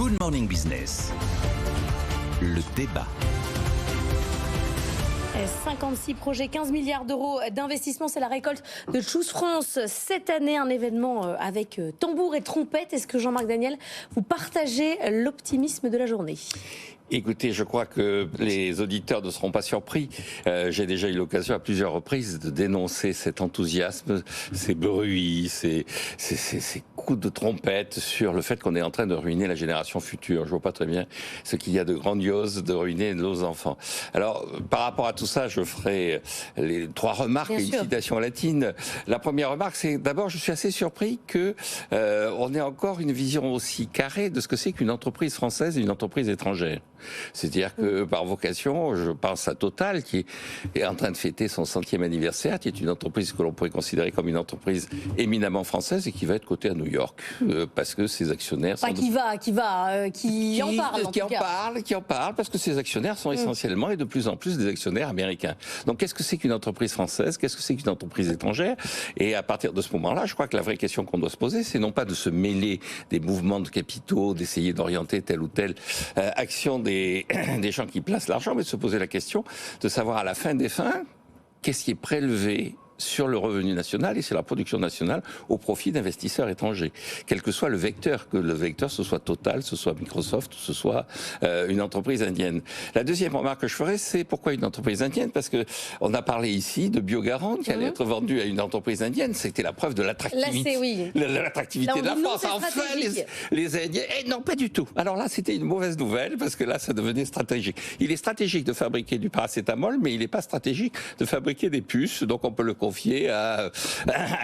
Good Morning Business. Le débat. 56 projets, 15 milliards d'euros d'investissement, c'est la récolte de Choose France. Cette année, un événement avec tambour et trompette. Est-ce que Jean-Marc Daniel, vous partagez l'optimisme de la journée ? Écoutez, je crois que les auditeurs ne seront pas surpris. J'ai déjà eu l'occasion à plusieurs reprises de dénoncer cet enthousiasme, ces bruits, ces coups de trompette sur le fait qu'on est en train de ruiner la génération future. Je vois pas très bien ce qu'il y a de grandiose de ruiner nos enfants. Alors, par rapport à tout ça, je ferai les 3 remarques et une citation latine. La première remarque, c'est d'abord, je suis assez surpris que on ait encore une vision aussi carrée de ce que c'est qu'une entreprise française et une entreprise étrangère. C'est-à-dire que par vocation, je pense à Total qui est en train de fêter son 100e anniversaire, qui est une entreprise que l'on pourrait considérer comme une entreprise éminemment française et qui va être cotée à New York parce que ses actionnaires sont... Qui en parle parce que ses actionnaires sont essentiellement et de plus en plus des actionnaires américains. Donc qu'est-ce que c'est qu'une entreprise française ? Qu'est-ce que c'est qu'une entreprise étrangère ? Et à partir de ce moment-là, je crois que la vraie question qu'on doit se poser, c'est non pas de se mêler des mouvements de capitaux, d'essayer d'orienter telle ou telle action des gens qui placent l'argent, mais de se poser la question de savoir à la fin des fins, qu'est-ce qui est prélevé sur le revenu national et sur la production nationale au profit d'investisseurs étrangers. Quel que soit le vecteur, que le vecteur ce soit Total, ce soit Microsoft, ce soit une entreprise indienne. La deuxième remarque que je ferai, c'est pourquoi une entreprise indienne ? Parce que on a parlé ici de Biogarant qui allait être vendu à une entreprise indienne. C'était la preuve de l'attractivité, l'attractivité de la France. Enfin, les Indiens... non, pas du tout. Alors là, c'était une mauvaise nouvelle parce que là, ça devenait stratégique. Il est stratégique de fabriquer du paracétamol, mais il n'est pas stratégique de fabriquer des puces. Donc on peut le confier à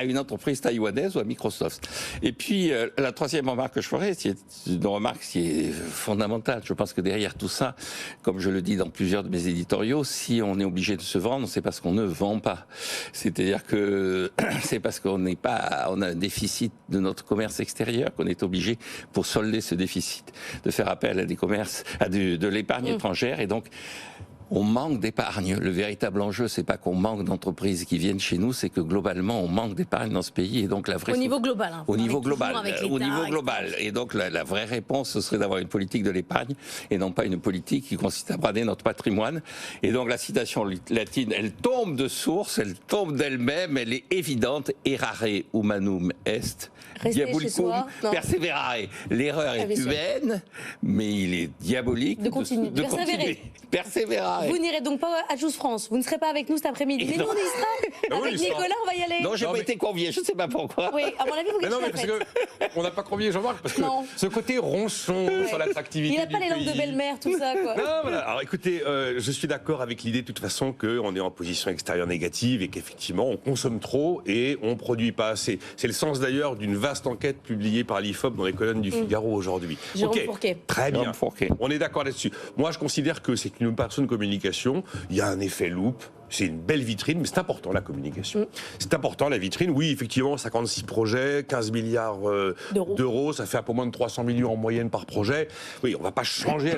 une entreprise taïwanaise ou à Microsoft. Et puis, la troisième remarque que je ferai, c'est une remarque qui est fondamentale. Je pense que derrière tout ça, comme je le dis dans plusieurs de mes éditoriaux, si on est obligé de se vendre, c'est parce qu'on ne vend pas. C'est-à-dire que c'est parce on a un déficit de notre commerce extérieur qu'on est obligé, pour solder ce déficit, de faire appel à des commerces, de l'épargne étrangère. Et donc, on manque d'épargne. Le véritable enjeu, c'est pas qu'on manque d'entreprises qui viennent chez nous, c'est que globalement, on manque d'épargne dans ce pays. Et donc la vraie niveau global. Au niveau global. Et donc la vraie réponse, ce serait d'avoir une politique de l'épargne et non pas une politique qui consiste à brader notre patrimoine. Et donc la citation latine, elle tombe de source, elle tombe d'elle-même, elle est évidente. Errare humanum est, diabolicum perseverare. L'erreur est humaine, mais il est diabolique de continuer. Persévérer. Vous n'irez donc pas à Choose France. Vous ne serez pas avec nous cet après-midi. Mais nous, on y sera. Avec Nicolas, on va y aller. Non, j'ai pas été convié. Je ne sais pas pourquoi. Oui, à mon avis, vous non, mais parce qu'on n'a pas convié Jean-Marc, parce que ce côté ronchon sur l'attractivité. Il n'a pas les langues de belle-mère, tout ça, quoi. Non, voilà. Alors écoutez, je suis d'accord avec l'idée de toute façon qu'on est en position extérieure négative et qu'effectivement, on consomme trop et on ne produit pas assez. C'est le sens d'ailleurs d'une vaste enquête publiée par l'IFOP dans les colonnes du Figaro aujourd'hui. Jérôme Fourquet. Très bien. On est d'accord là-dessus. Moi, je considère que c'est une opération de communication. Il y a un effet loupe. C'est une belle vitrine, mais c'est important la communication. C'est important la vitrine. Oui, effectivement, 56 projets, 15 milliards d'euros, ça fait un peu moins de 300 millions en moyenne par projet. Oui, on ne va pas changer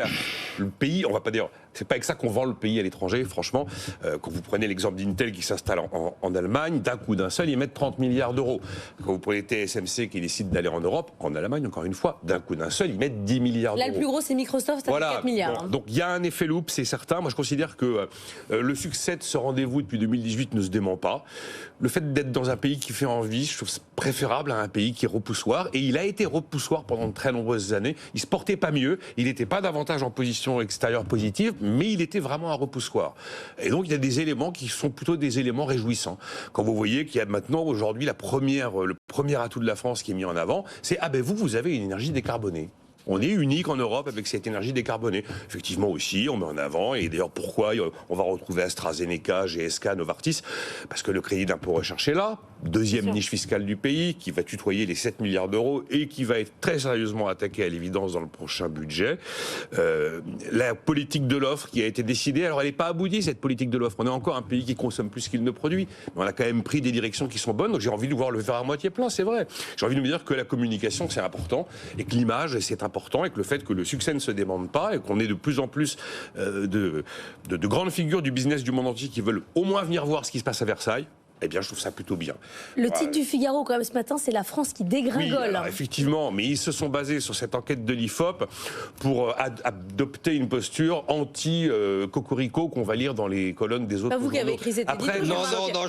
le pays, on ne va pas dire... C'est pas avec ça qu'on vend le pays à l'étranger, franchement. Quand vous prenez l'exemple d'Intel qui s'installe en Allemagne, d'un coup d'un seul, ils mettent 30 milliards d'euros. Quand vous prenez TSMC qui décide d'aller en Europe, en Allemagne, encore une fois, d'un coup d'un seul, ils mettent 10 milliards d'euros. Là, le plus gros, c'est Microsoft, avec 4 milliards. Bon, donc il y a un effet loupe, c'est certain. Moi, je considère que le succès de ce rendez-vous depuis 2018 ne se dément pas. Le fait d'être dans un pays qui fait envie, je trouve préférable à un pays qui est repoussoir. Et il a été repoussoir pendant de très nombreuses années. Il se portait pas mieux. Il n'était pas davantage en position extérieure positive, mais il était vraiment un repoussoir. Et donc, il y a des éléments qui sont plutôt des éléments réjouissants. Quand vous voyez qu'il y a maintenant, aujourd'hui, le premier atout de la France qui est mis en avant, c'est « Ah ben vous avez une énergie décarbonée ». On est unique en Europe avec cette énergie décarbonée. Effectivement aussi, on met en avant, et d'ailleurs pourquoi on va retrouver AstraZeneca, GSK, Novartis, parce que le crédit d'impôt recherché est là, deuxième niche fiscale du pays, qui va tutoyer les 7 milliards d'euros et qui va être très sérieusement attaqué à l'évidence dans le prochain budget. La politique de l'offre qui a été décidée, alors elle n'est pas aboutie cette politique de l'offre, on est encore un pays qui consomme plus qu'il ne produit, mais on a quand même pris des directions qui sont bonnes, donc j'ai envie de voir le verre à moitié plein, c'est vrai. J'ai envie de me dire que la communication c'est important, et que l'image c'est important, et que le fait que le succès ne se demande pas et qu'on ait de plus en plus de grandes figures du business du monde entier qui veulent au moins venir voir ce qui se passe à Versailles. eh bien, je trouve ça plutôt bien. Le titre du Figaro, quand même, ce matin, c'est la France qui Oui, dégringole. alors, effectivement, mais ils se sont basés sur cette enquête de l'IFOP pour adopter une posture anti-cocorico qu'on va lire dans les colonnes des autres Pas vous qui avez journaux. écrit cet Après, édito, Non,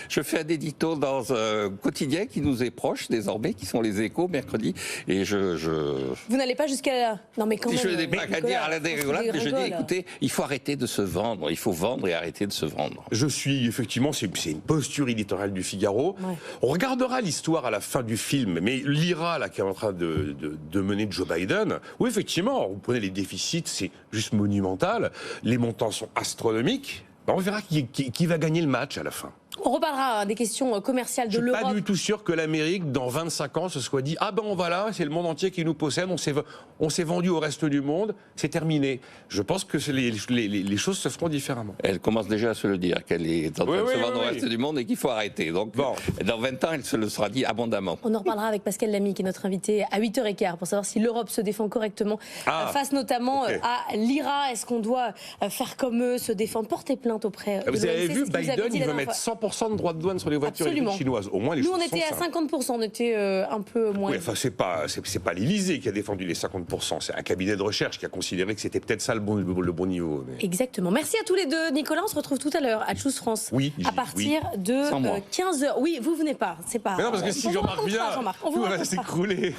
je fais un édito dans un quotidien qui nous est proche désormais, qui sont les Échos, mercredi, et Vous n'allez pas jusqu'à... Non, mais quand même... je n'ai pas qu'à dire à la dégringolade, mais je dis, dégringole. écoutez, il faut arrêter de se vendre, il faut vendre et arrêter de se vendre. Je suis effectivement, c'est une posture éditoriale du Figaro. Ouais. On regardera l'histoire à la fin du film, mais l'IRA là qui est en train de mener Joe Biden, oui effectivement, vous prenez les déficits, c'est juste monumental, les montants sont astronomiques. On verra qui va gagner le match à la fin. On reparlera des questions commerciales de Je ne suis l'Europe. pas du tout sûr que l'Amérique, dans 25 ans, se soit dit « Ah ben on va là, c'est le monde entier qui nous possède, on s'est vendu au reste du monde, c'est terminé ». Je pense que les choses se feront différemment. Elle commence déjà à se le dire, qu'elle est en train de se vendre au reste du monde et qu'il faut arrêter. Donc, Bon. dans 20 ans, elle se le sera dit abondamment. On en reparlera avec Pascal Lamy, qui est notre invité à 8h15, pour savoir si l'Europe se défend correctement face notamment à l'IRA. Est-ce qu'on doit faire comme eux, se défendre, porter plainte auprès de Vous avez l'OMC? vu, C'est ce que vous avez Biden, dit il la veut dernière mettre fois. 100% de droits de douane sur les voitures Absolument. électriques chinoises. Au moins, les Nous, choses on était sont à simples. 50%, on était un peu moins. Oui, enfin, c'est pas l'Élysée qui a défendu les 50%, c'est un cabinet de recherche qui a considéré que c'était peut-être ça le bon niveau. Mais... Exactement. Merci à tous les deux. Nicolas, on se retrouve tout à l'heure à Choose France. Oui, à partir de Sans moi. 15h. Oui, vous venez pas. C'est pas. Mais non, parce que si on vous Jean-Marc racontera, vient, Jean-Marc. On vous tout va racontera. s'écrouler.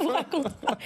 On vous racontera.